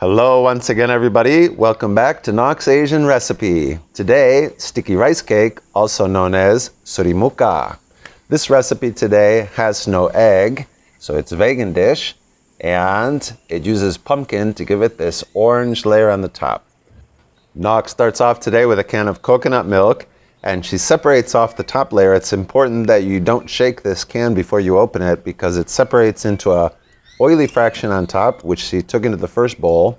Hello once again, everybody. Welcome back to Nock's Asian Recipe. Today, sticky rice cake, also known as Seri Muka. This recipe today has no egg, so it's a vegan dish, and it uses pumpkin to give it this orange layer on the top. Nock starts off today with a can of coconut milk, and she separates off the top layer. It's important that you don't shake this can before you open it because it separates into a oily fraction on top, which she took into the first bowl,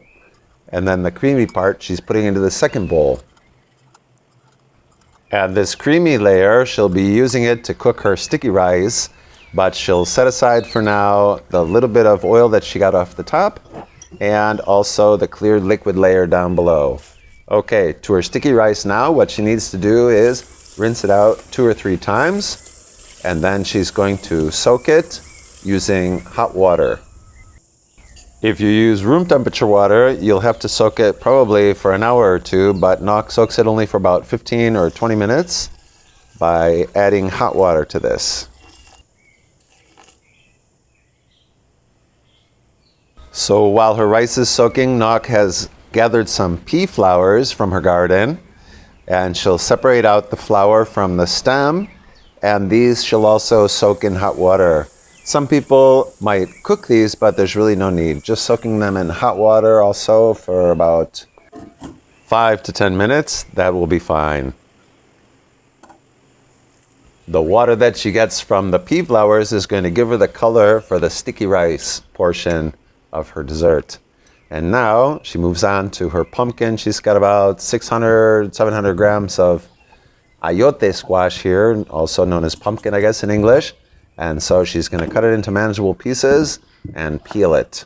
and then the creamy part she's putting into the second bowl. And this creamy layer, she'll be using it to cook her sticky rice, but she'll set aside for now the little bit of oil that she got off the top and also the clear liquid layer down below. Okay, to her sticky rice now, what she needs to do is rinse it out 2 or 3 times, and then she's going to soak it using hot water. If you use room temperature water, you'll have to soak it probably for an hour or 2, but Nock soaks it only for about 15 or 20 minutes by adding hot water to this. So while her rice is soaking, Nock has gathered some pea flowers from her garden, and she'll separate out the flower from the stem, and these she'll also soak in hot water. Some people might cook these, but there's really no need. Just soaking them in hot water also for about 5 to 10 minutes, that will be fine. The water that she gets from the pea flowers is going to give her the color for the sticky rice portion of her dessert. And now she moves on to her pumpkin. She's got about 600, 700 grams of ayote squash here, also known as pumpkin, I guess, in English. And so she's going to cut it into manageable pieces and peel it.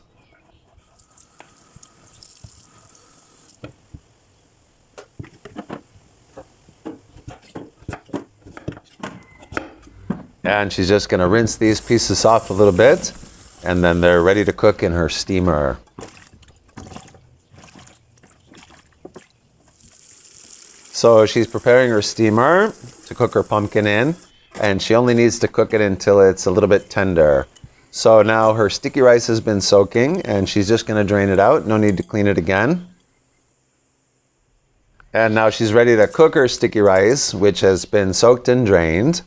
And she's just going to rinse these pieces off a little bit, and then they're ready to cook in her steamer. So she's preparing her steamer to cook her pumpkin in, and she only needs to cook it until it's a little bit tender. So now her sticky rice has been soaking, and she's just going to drain it out. No need to clean it again. And now she's ready to cook her sticky rice, which has been soaked and drained.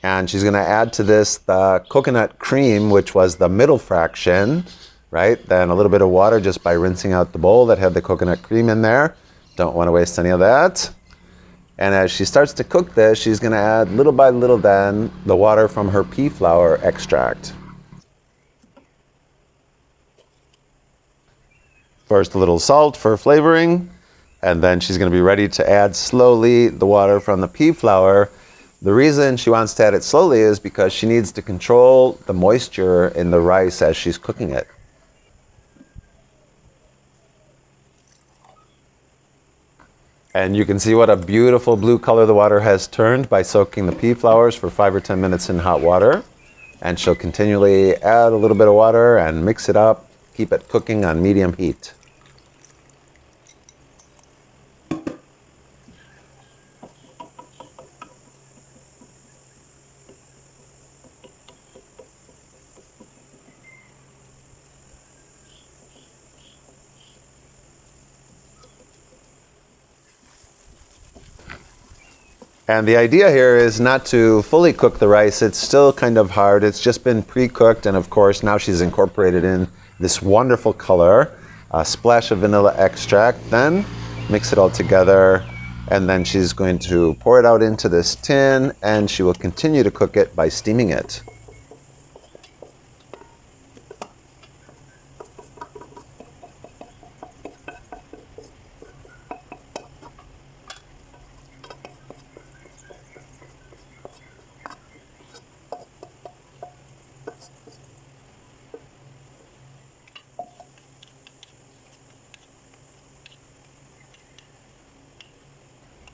And she's going to add to this the coconut cream, which was the middle fraction, right? Then a little bit of water just by rinsing out the bowl that had the coconut cream in there. Don't want to waste any of that. And as she starts to cook this, she's going to add little by little then the water from her pea flower extract. First a little salt for flavoring, and then she's going to be ready to add slowly the water from the pea flower. The reason she wants to add it slowly is because she needs to control the moisture in the rice as she's cooking it. And you can see what a beautiful blue color the water has turned by soaking the pea flowers for 5 or 10 minutes in hot water. And she'll continually add a little bit of water and mix it up, keep it cooking on medium heat. And the idea here is not to fully cook the rice. It's still kind of hard. It's just been pre-cooked, and of course now she's incorporated in this wonderful color, a splash of vanilla extract. Then mix it all together, and then she's going to pour it out into this tin, and she will continue to cook it by steaming it.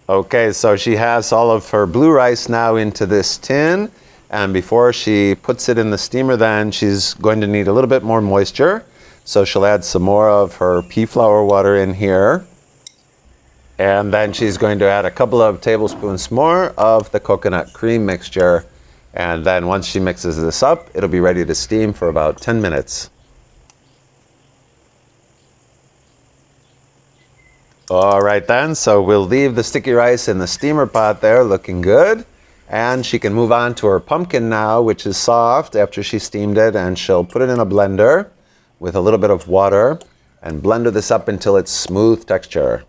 Okay, so she has all of her blue rice now into this tin, and before she puts it in the steamer then, she's going to need a little bit more moisture. So she'll add some more of her pea flower water in here. And then she's going to add a couple of tablespoons more of the coconut cream mixture. And then once she mixes this up, it'll be ready to steam for about 10 minutes. All right then, so we'll leave the sticky rice in the steamer pot there, looking good. And she can move on to her pumpkin now, which is soft after she steamed it, and she'll put it in a blender with a little bit of water and blend this up until it's smooth texture.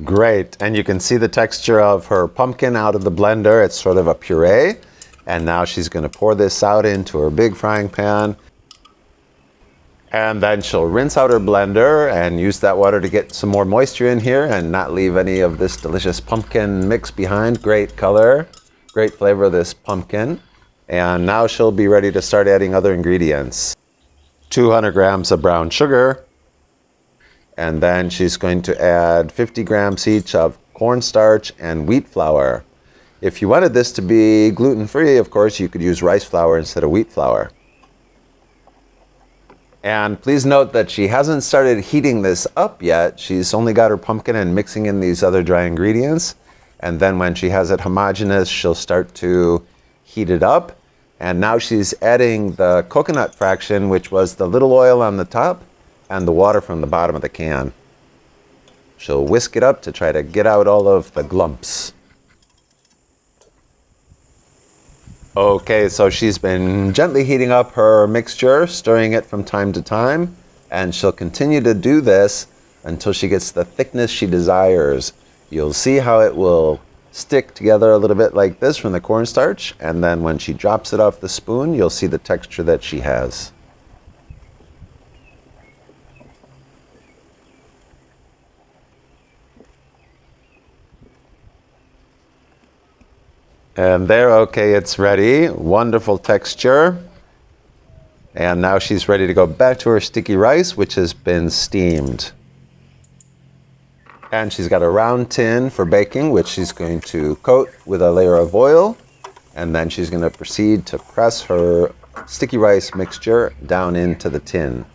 Great, and you can see the texture of her pumpkin out of the blender. It's sort of a puree. And now she's going to pour this out into her big frying pan. And then she'll rinse out her blender and use that water to get some more moisture in here and not leave any of this delicious pumpkin mix behind. Great color, great flavor of this pumpkin. And now she'll be ready to start adding other ingredients. 200 grams of brown sugar. And then she's going to add 50 grams each of cornstarch and wheat flour. If you wanted this to be gluten-free, of course, you could use rice flour instead of wheat flour. And please note that she hasn't started heating this up yet. She's only got her pumpkin and mixing in these other dry ingredients. And then when she has it homogeneous, she'll start to heat it up. And now she's adding the coconut fraction, which was the little oil on the top and the water from the bottom of the can. She'll whisk it up to try to get out all of the glumps. Okay, so she's been gently heating up her mixture, stirring it from time to time, and she'll continue to do this until she gets the thickness she desires. You'll see how it will stick together a little bit like this from the cornstarch, and then when she drops it off the spoon, you'll see the texture that she has. And there, okay, it's ready. Wonderful texture. And now she's ready to go back to her sticky rice, which has been steamed. And she's got a round tin for baking, which she's going to coat with a layer of oil. And then she's going to proceed to press her sticky rice mixture down into the tin.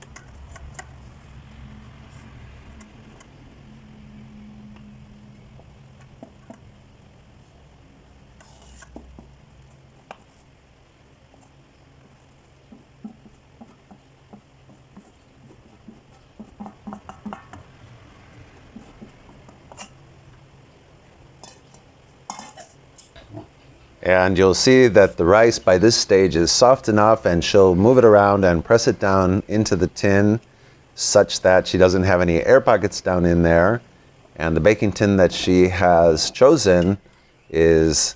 And you'll see that the rice by this stage is soft enough, and she'll move it around and press it down into the tin such that she doesn't have any air pockets down in there. And the baking tin that she has chosen is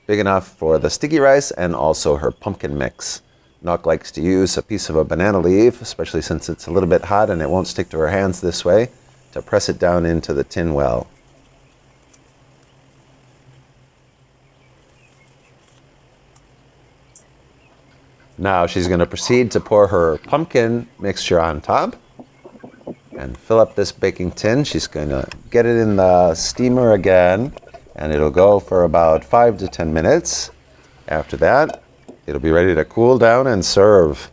big enough for the sticky rice and also her pumpkin mix. Nok likes to use a piece of a banana leaf, especially since it's a little bit hot and it won't stick to her hands this way, to press it down into the tin well. Now she's going to proceed to pour her pumpkin mixture on top and fill up this baking tin. She's going to get it in the steamer again, and it'll go for about 5 to 10 minutes. After that, it'll be ready to cool down and serve.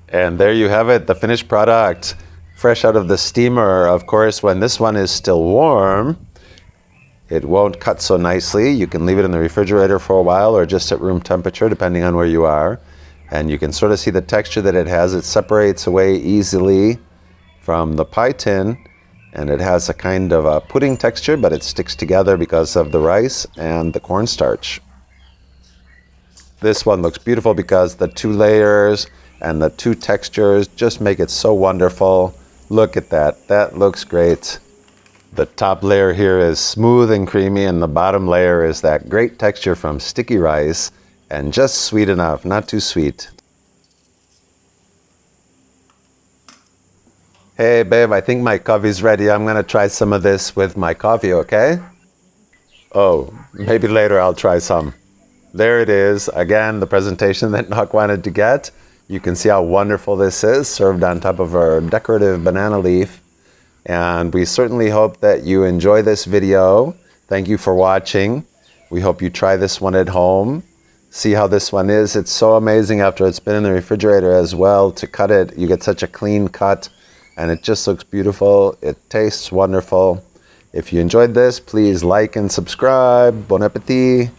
And there you have it, the finished product, fresh out of the steamer. Of course, when this one is still warm, it won't cut so nicely. You can leave it in the refrigerator for a while or just at room temperature, depending on where you are. And you can sort of see the texture that it has. It separates away easily from the pie tin, and it has a kind of a pudding texture, but it sticks together because of the rice and the cornstarch. This one looks beautiful because the 2 layers and the 2 textures just make it so wonderful. Look at that. That looks great. The top layer here is smooth and creamy, and the bottom layer is that great texture from sticky rice and just sweet enough, not too sweet. Hey babe, I think my coffee's ready. I'm gonna try some of this with my coffee, okay? Oh, maybe later I'll try some. There it is, again, the presentation that Nok wanted to get. You can see how wonderful this is, served on top of our decorative banana leaf. And we certainly hope that you enjoy this video. Thank you for watching. We hope you try this one at home. see how this one is. It's so amazing after it's been in the refrigerator as well. To cut it, you get such a clean cut, and it just looks beautiful. It tastes wonderful. If you enjoyed this, please like and subscribe. Bon appetit.